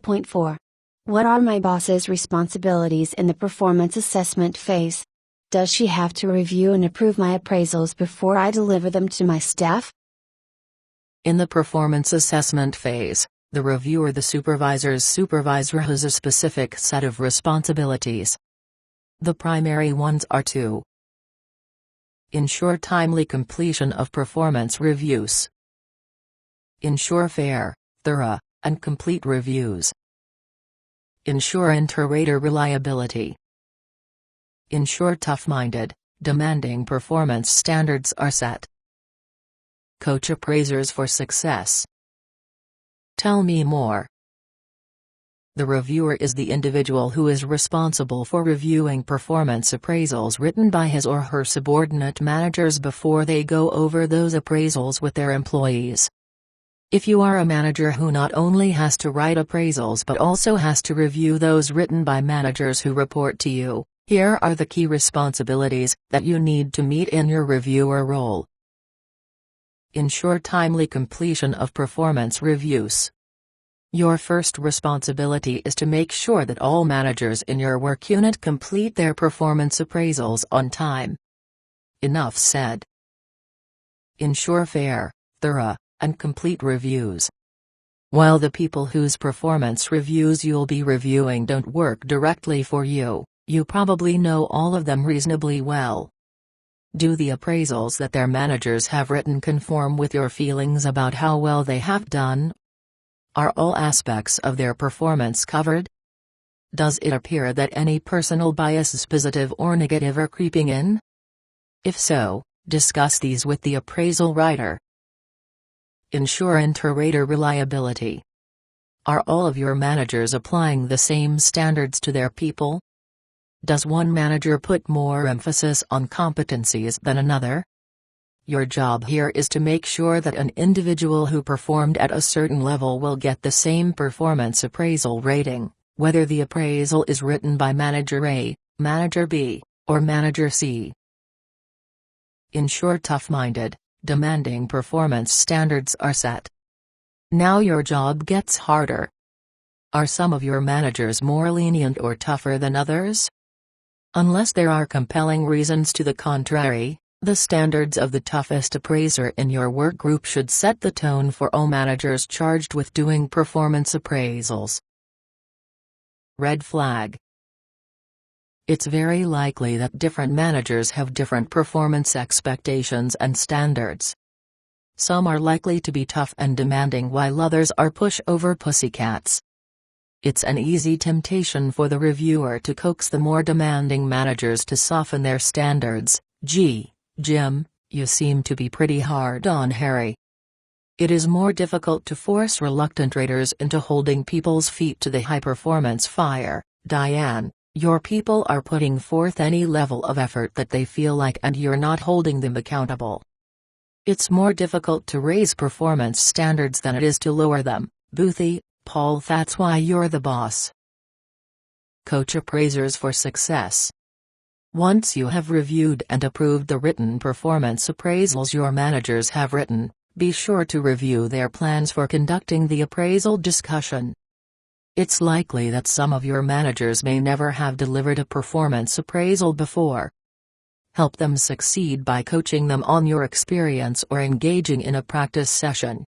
4.4. What are my boss's responsibilities in the performance assessment phase? Does she have to review and approve my appraisals before I deliver them to my staff? In the performance assessment phase, the reviewer, the supervisor's supervisor, has a specific set of responsibilities. The primary ones are to ensure timely completion of performance reviews, ensure fair, thorough, and complete reviews, ensure inter-rater reliability, ensure tough-minded, demanding performance standards are set. Coach appraisers for success. Tell me more. The reviewer is the individual who is responsible for reviewing performance appraisals written by his or her subordinate managers before they go over those appraisals with their employees. If you are a manager who not only has to write appraisals but also has to review those written by managers who report to you, here are the key responsibilities that you need to meet in your reviewer role. Ensure timely completion of performance reviews. Your first responsibility is to make sure that all managers in your work unit complete their performance appraisals on time. Enough said. Ensure fair, thorough, and complete reviews. While the people whose performance reviews you'll be reviewing don't work directly for you, you probably know all of them reasonably well. Do the appraisals that their managers have written conform with your feelings about how well they have done? Are all aspects of their performance covered? Does it appear that any personal biases, positive or negative, are creeping in? If so, discuss these with the appraisal writer. Ensure inter-rater reliability. Are all of your managers applying the same standards to their people? Does one manager put more emphasis on competencies than another? Your job here is to make sure that an individual who performed at a certain level will get the same performance appraisal rating, whether the appraisal is written by Manager A, Manager B, or Manager C. Ensure tough-minded, demanding performance standards are set. Now your job gets harder. Are some of your managers more lenient or tougher than others? Unless there are compelling reasons to the contrary, the standards of the toughest appraiser in your work group should set the tone for all managers charged with doing performance appraisals. Red flag. It's very likely that different managers have different performance expectations and standards. Some are likely to be tough and demanding while others are pushover pussycats. It's an easy temptation for the reviewer to coax the more demanding managers to soften their standards. Gee, Jim, you seem to be pretty hard on Harry. It is more difficult to force reluctant raters into holding people's feet to the high-performance fire. Diane, your people are putting forth any level of effort that they feel like and you're not holding them accountable. It's more difficult to raise performance standards than it is to lower them. Boothie, Paul, that's why you're the boss. Coach appraisers for success. Once you have reviewed and approved the written performance appraisals your managers have written, be sure to review their plans for conducting the appraisal discussion. It's likely that some of your managers may never have delivered a performance appraisal before. Help them succeed by coaching them on your experience or engaging in a practice session.